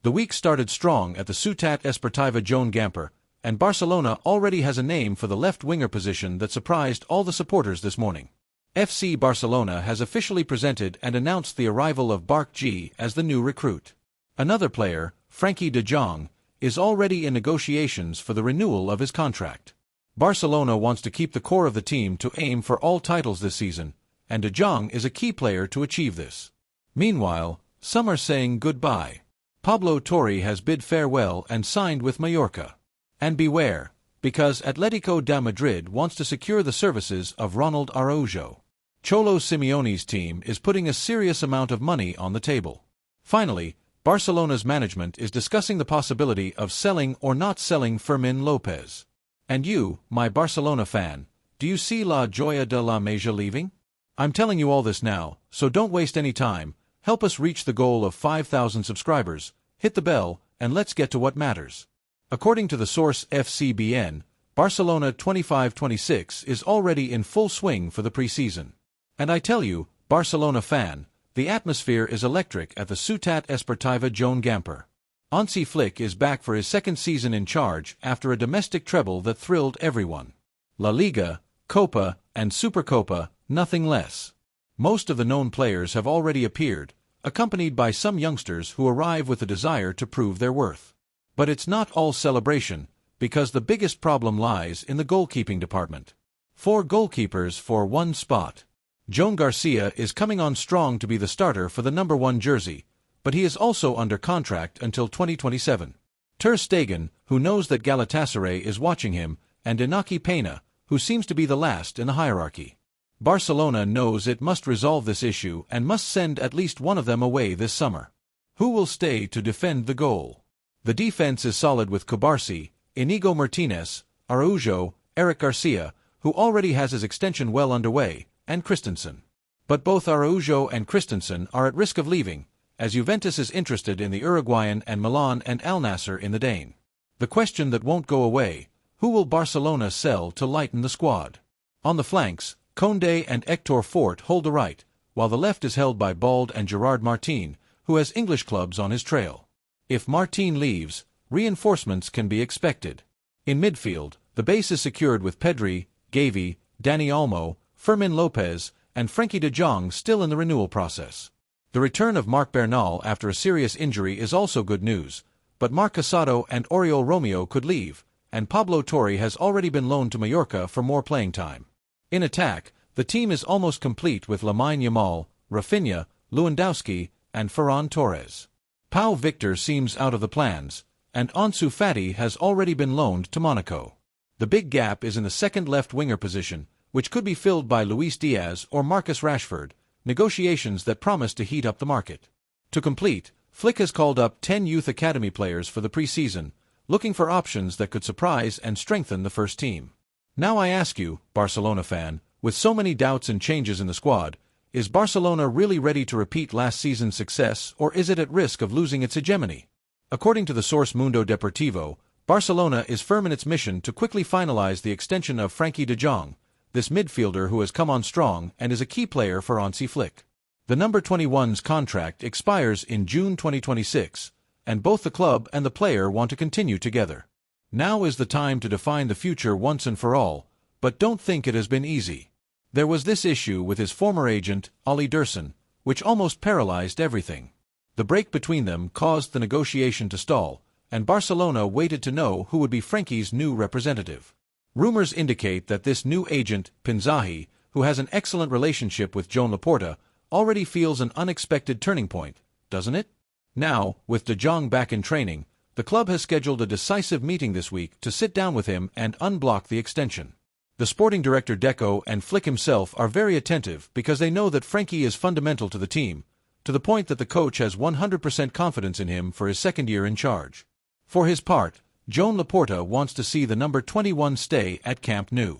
The week started strong at the Ciutat Esportiva Joan Gamper, and Barcelona already has a name for the left-winger position that surprised all the supporters this morning. FC Barcelona has officially presented and announced the arrival of Bark G as the new recruit. Another player, Frenkie de Jong, is already in negotiations for the renewal of his contract. Barcelona wants to keep the core of the team to aim for all titles this season, and de Jong is a key player to achieve this. Meanwhile, some are saying goodbye. Pablo Torre has bid farewell and signed with Mallorca. And beware, because Atlético de Madrid wants to secure the services of Ronald Araújo. Cholo Simeone's team is putting a serious amount of money on the table. Finally, Barcelona's management is discussing the possibility of selling or not selling Fermin López. And you, my Barcelona fan, do you see La Joya de la Masia leaving? I'm telling you all this now, so don't waste any time. Help us reach the goal of 5,000 subscribers, hit the bell, and let's get to what matters. According to the source FCBN, Barcelona 25-26 is already in full swing for the preseason. And I tell you, Barcelona fan, the atmosphere is electric at the Ciutat Esportiva Joan Gamper. Hansi Flick is back for his second season in charge after a domestic treble that thrilled everyone. La Liga, Copa, and Supercopa, nothing less. Most of the known players have already appeared, accompanied by some youngsters who arrive with a desire to prove their worth. But it's not all celebration, because the biggest problem lies in the goalkeeping department. 4 goalkeepers for 1 spot. Joan Garcia is coming on strong to be the starter for the number 1 jersey, but he is also under contract until 2027. Ter Stegen, who knows that Galatasaray is watching him, and Inaki Peña, who seems to be the last in the hierarchy. Barcelona knows it must resolve this issue and must send at least one of them away this summer. Who will stay to defend the goal? The defense is solid with Cubarsí, Inigo Martinez, Araújo, Eric Garcia, who already has his extension well underway, and Christensen. But both Araújo and Christensen are at risk of leaving, as Juventus is interested in the Uruguayan and Milan and Al Nassr in the Dane. The question that won't go away, who will Barcelona sell to lighten the squad? On the flanks, Condé and Hector Fort hold the right, while the left is held by Bald and Gerard Martin, who has English clubs on his trail. If Martin leaves, reinforcements can be expected. In midfield, the base is secured with PEDRI, GAVI, Dani Olmo, Fermin López, and Frenkie de Jong still in the renewal process. The return of Marc Bernal after a serious injury is also good news, but Marc Casado and Oriol Romeo could leave, and Pablo Torre has already been loaned to Mallorca for more playing time. In attack, the team is almost complete with Lamine Yamal, Rafinha, Lewandowski, and Ferran Torres. Pau Victor seems out of the plans, and Ansu Fati has already been loaned to Monaco. The big gap is in the second left winger position, which could be filled by Luis Diaz or Marcus Rashford, negotiations that promise to heat up the market. To complete, Flick has called up 10 youth academy players for the preseason, looking for options that could surprise and strengthen the first team. Now I ask you, Barcelona fan, with so many doubts and changes in the squad, is Barcelona really ready to repeat last season's success, or is it at risk of losing its hegemony? According to the source Mundo Deportivo, Barcelona is firm in its mission to quickly finalize the extension of Frenkie de Jong, this midfielder who has come on strong and is a key player for Hansi Flick. The number 21's contract expires in June 2026, and both the club and the player want to continue together. Now is the time to define the future once and for all, but don't think it has been easy. There was this issue with his former agent, Ali Dursun, which almost paralyzed everything. The break between them caused the negotiation to stall, and Barcelona waited to know who would be Frenkie's new representative. Rumors indicate that this new agent, Pinzahi, who has an excellent relationship with Joan Laporta, already feels an unexpected turning point, doesn't it? Now, with de Jong back in training, the club has scheduled a decisive meeting this week to sit down with him and unblock the extension. The sporting director Deco and Flick himself are very attentive because they know that Frenkie is fundamental to the team, to the point that the coach has 100% confidence in him for his second year in charge. For his part, Joan Laporta wants to see the number 21 stay at Camp Nou.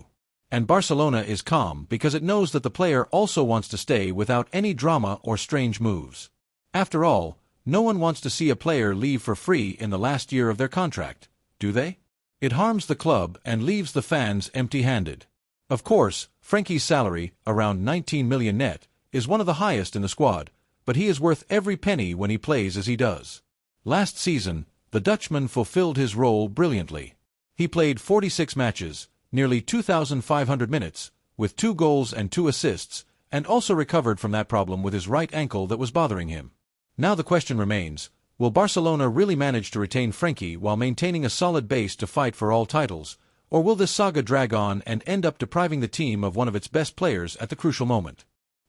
And Barcelona is calm because it knows that the player also wants to stay without any drama or strange moves. After all, no one wants to see a player leave for free in the last year of their contract, do they? It harms the club and leaves the fans empty-handed. Of course, Frenkie's salary, around 19 million net, is one of the highest in the squad, but he is worth every penny when he plays as he does. Last season, the Dutchman fulfilled his role brilliantly. He played 46 matches, nearly 2,500 minutes, with 2 goals and 2 assists, and also recovered from that problem with his right ankle that was bothering him. Now the question remains, will Barcelona really manage to retain Frenkie while maintaining a solid base to fight for all titles, or will this saga drag on and end up depriving the team of one of its best players at the crucial moment?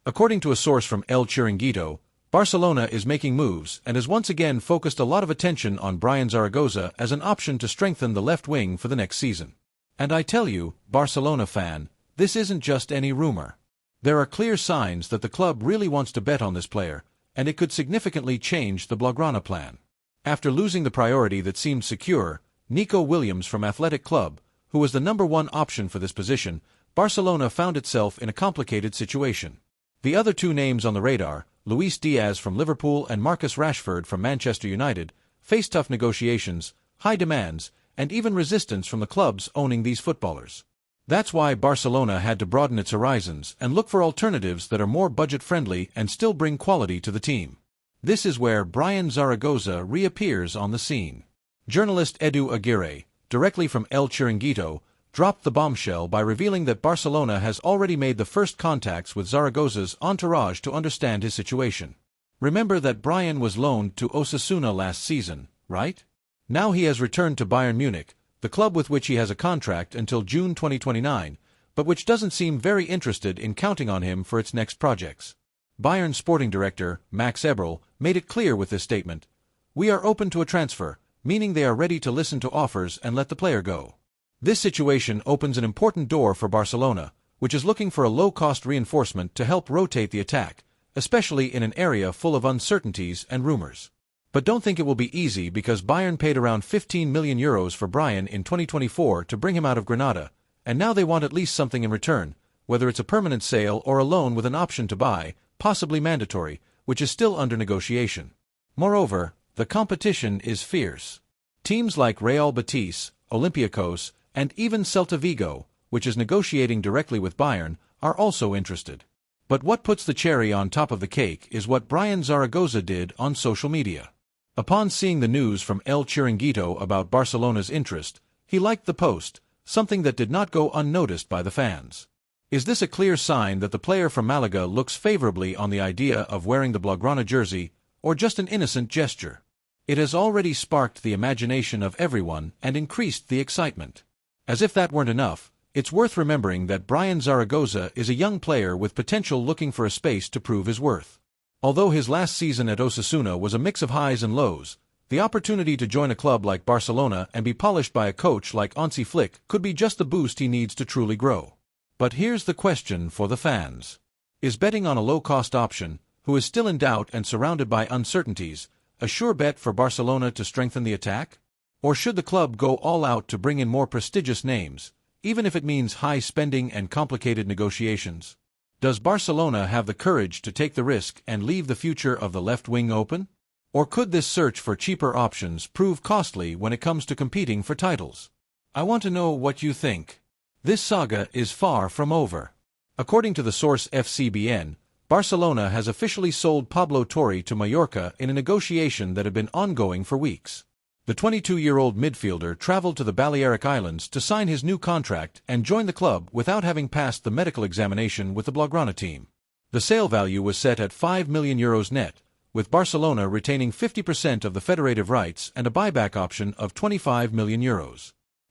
According to a source from El Chiringuito, Barcelona is making moves and has once again focused a lot of attention on Brian Zaragoza as an option to strengthen the left wing for the next season. And I tell you, Barcelona fan, this isn't just any rumor. There are clear signs that the club really wants to bet on this player, and it could significantly change the Blaugrana plan. After losing the priority that seemed secure, Nico Williams from Athletic Club, who was the #1 option for this position, Barcelona found itself in a complicated situation. The other 2 names on the radar, Luis Diaz from Liverpool and Marcus Rashford from Manchester United, face tough negotiations, high demands, and even resistance from the clubs owning these footballers. That's why Barcelona had to broaden its horizons and look for alternatives that are more budget-friendly and still bring quality to the team. This is where Brian Zaragoza reappears on the scene. Journalist Edu Aguirre, directly from El Chiringuito, dropped the bombshell by revealing that Barcelona has already made the first contacts with Zaragoza's entourage to understand his situation. Remember that Brian was loaned to Osasuna last season, right? Now he has returned to Bayern Munich, the club with which he has a contract until June 2029, but which doesn't seem very interested in counting on him for its next projects. Bayern sporting director, Max Eberl, made it clear with this statement, "We are open to a transfer," meaning they are ready to listen to offers and let the player go. This situation opens an important door for Barcelona, which is looking for a low-cost reinforcement to help rotate the attack, especially in an area full of uncertainties and rumors. But don't think it will be easy because Bayern paid around €15 million for Brian in 2024 to bring him out of Granada, and now they want at least something in return, whether it's a permanent sale or a loan with an option to buy, possibly mandatory, which is still under negotiation. Moreover, the competition is fierce. Teams like Real Betis, Olympiacos, and even Celta Vigo, which is negotiating directly with Bayern, are also interested. But what puts the cherry on top of the cake is what Brian Zaragoza did on social media. Upon seeing the news from El Chiringuito about Barcelona's interest, he liked the post, something that did not go unnoticed by the fans. Is this a clear sign that the player from Malaga looks favorably on the idea of wearing the Blaugrana jersey, or just an innocent gesture? It has already sparked the imagination of everyone and increased the excitement. As if that weren't enough, it's worth remembering that Brian Zaragoza is a young player with potential looking for a space to prove his worth. Although his last season at Osasuna was a mix of highs and lows, the opportunity to join a club like Barcelona and be polished by a coach like Hansi Flick could be just the boost he needs to truly grow. But here's the question for the fans. Is betting on a low-cost option, who is still in doubt and surrounded by uncertainties, a sure bet for Barcelona to strengthen the attack? Or should the club go all out to bring in more prestigious names, even if it means high spending and complicated negotiations? Does Barcelona have the courage to take the risk and leave the future of the left wing open? Or could this search for cheaper options prove costly when it comes to competing for titles? I want to know what you think. This saga is far from over. According to the source FCBN, Barcelona has officially sold Pablo Torre to Mallorca in a negotiation that had been ongoing for weeks. The 22-year-old midfielder traveled to the Balearic Islands to sign his new contract and join the club without having passed the medical examination with the Blaugrana team. The sale value was set at €5 million net, with Barcelona retaining 50% of the federative rights and a buyback option of €25 million.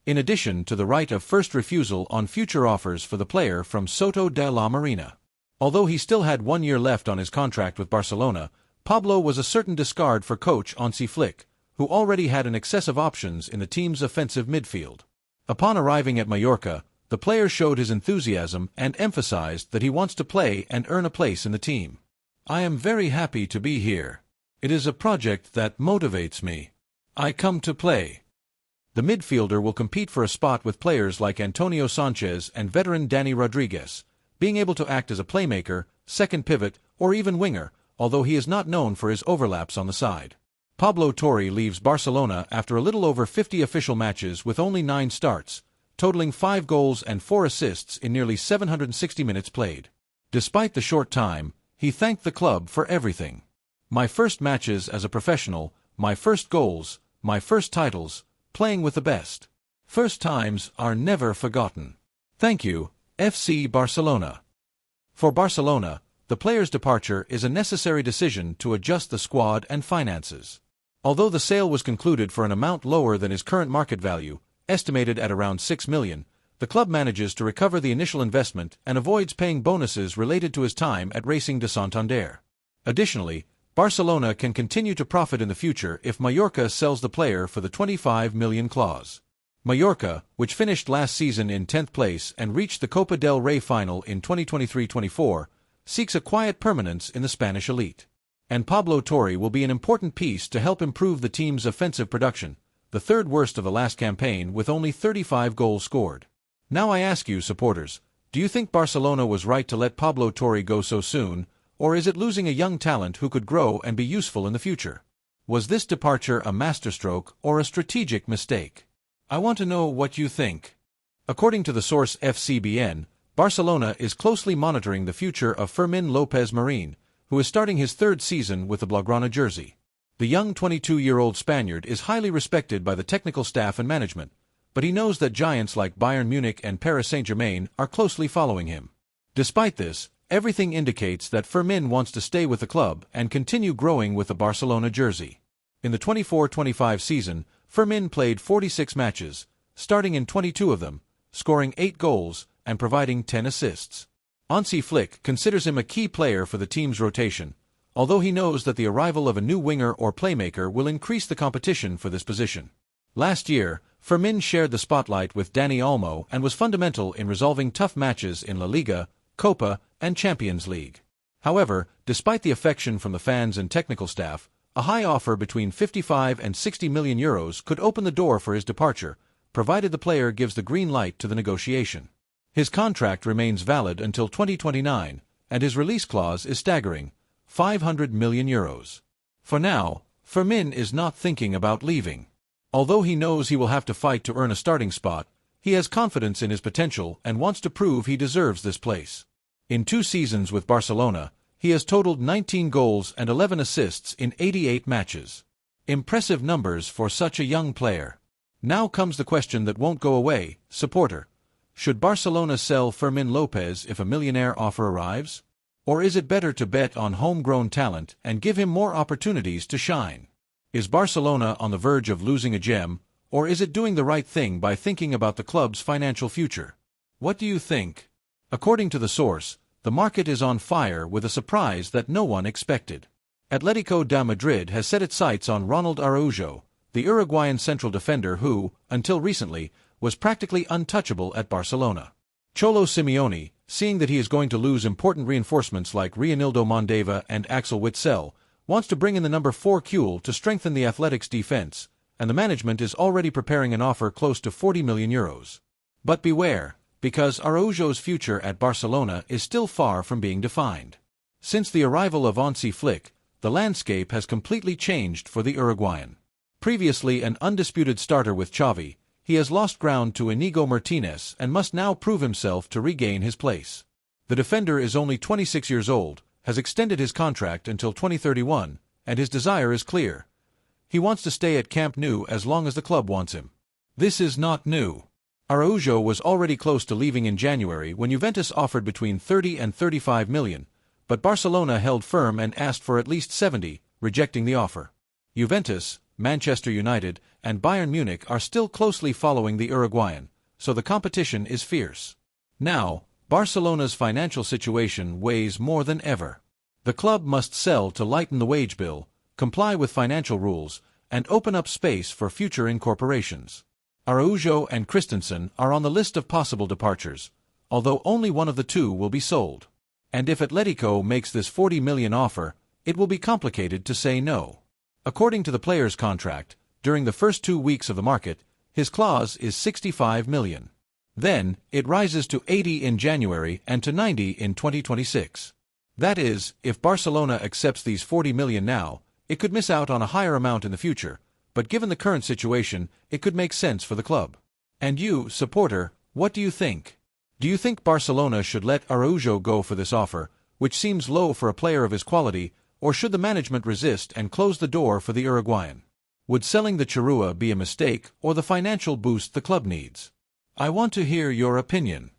In addition to the right of first refusal on future offers for the player from Soto de la Marina. Although he still had 1 year left on his contract with Barcelona, Pablo was a certain discard for coach Hansi Flick, who already had an excess of options in the team's offensive midfield. Upon arriving at Mallorca, the player showed his enthusiasm and emphasized that he wants to play and earn a place in the team. "I am very happy to be here. It is a project that motivates me. I come to play." The midfielder will compete for a spot with players like Antonio Sanchez and veteran Dani Rodriguez, being able to act as a playmaker, second pivot, or even winger, although he is not known for his overlaps on the side. Pablo Torre leaves Barcelona after a little over 50 official matches with only 9 starts, totaling 5 goals and 4 assists in nearly 760 minutes played. Despite the short time, he thanked the club for everything. "My first matches as a professional, my first goals, my first titles, playing with the best. First times are never forgotten. Thank you, FC Barcelona. For Barcelona, the player's departure is a necessary decision to adjust the squad and finances. Although the sale was concluded for an amount lower than his current market value, estimated at around 6 million, the club manages to recover the initial investment and avoids paying bonuses related to his time at Racing de Santander. Additionally, Barcelona can continue to profit in the future if Mallorca sells the player for the 25 million clause. Mallorca, which finished last season in 10th place and reached the Copa del Rey final in 2023-24, seeks a quiet permanence in the Spanish elite. And Pablo Torre will be an important piece to help improve the team's offensive production, the third worst of the last campaign with only 35 goals scored. Now I ask you, supporters, do you think Barcelona was right to let Pablo Torre go so soon, or is it losing a young talent who could grow and be useful in the future? Was this departure a masterstroke or a strategic mistake? I want to know what you think. According to the source FCBN, Barcelona is closely monitoring the future of Fermin López, who is starting his third season with the Blaugrana jersey. The young 22-year-old Spaniard is highly respected by the technical staff and management, but he knows that giants like Bayern Munich and Paris Saint-Germain are closely following him. Despite this, everything indicates that Fermin wants to stay with the club and continue growing with the Barcelona jersey. In the 24-25 season, Fermin played 46 matches, starting in 22 of them, scoring 8 goals and providing 10 assists. Hansi Flick considers him a key player for the team's rotation, although he knows that the arrival of a new winger or playmaker will increase the competition for this position. Last year, Fermin shared the spotlight with Dani Olmo and was fundamental in resolving tough matches in La Liga, Copa, and Champions League. However, despite the affection from the fans and technical staff, a high offer between 55 and 60 million euros could open the door for his departure, provided the player gives the green light to the negotiation. His contract remains valid until 2029, and his release clause is staggering, 500 million euros. For now, Fermin is not thinking about leaving. Although he knows he will have to fight to earn a starting spot, he has confidence in his potential and wants to prove he deserves this place. In 2 seasons with Barcelona, he has totaled 19 goals and 11 assists in 88 matches. Impressive numbers for such a young player. Now comes the question that won't go away, supporter. Should Barcelona sell Fermin López if a millionaire offer arrives? Or is it better to bet on homegrown talent and give him more opportunities to shine? Is Barcelona on the verge of losing a gem, or is it doing the right thing by thinking about the club's financial future? What do you think? According to the source, the market is on fire with a surprise that no one expected. Atlético de Madrid has set its sights on Ronald Araújo, the Uruguayan central defender who, until recently, was practically untouchable at Barcelona. Cholo Simeone, seeing that he is going to lose important reinforcements like Reinildo Mondeva and Axel Witsel, wants to bring in the number 4 Kuhl to strengthen the Athletic's defense, and the management is already preparing an offer close to 40 million euros. But beware, because Araujo's future at Barcelona is still far from being defined. Since the arrival of Hansi Flick, the landscape has completely changed for the Uruguayan. Previously an undisputed starter with Xavi, he has lost ground to Inigo Martinez and must now prove himself to regain his place. The defender is only 26 years old, has extended his contract until 2031, and his desire is clear. He wants to stay at Camp Nou as long as the club wants him. This is not new. Araujo was already close to leaving in January when Juventus offered between 30 and 35 million, but Barcelona held firm and asked for at least 70, rejecting the offer. Juventus, Manchester United, and Bayern Munich are still closely following the Uruguayan, so the competition is fierce. Now, Barcelona's financial situation weighs more than ever. The club must sell to lighten the wage bill, comply with financial rules, and open up space for future incorporations. Araujo and Christensen are on the list of possible departures, although only one of the two will be sold. And if Atlético makes this 40 million offer, it will be complicated to say no. According to the player's contract, during the first 2 weeks of the market, his clause is 65 million. Then, it rises to 80 in January and to 90 in 2026. That is, if Barcelona accepts these 40 million now, it could miss out on a higher amount in the future, but given the current situation, it could make sense for the club. And you, supporter, what do you think? Do you think Barcelona should let Araujo go for this offer, which seems low for a player of his quality, or should the management resist and close the door for the Uruguayan? Would selling the Chirua be a mistake or the financial boost the club needs? I want to hear your opinion.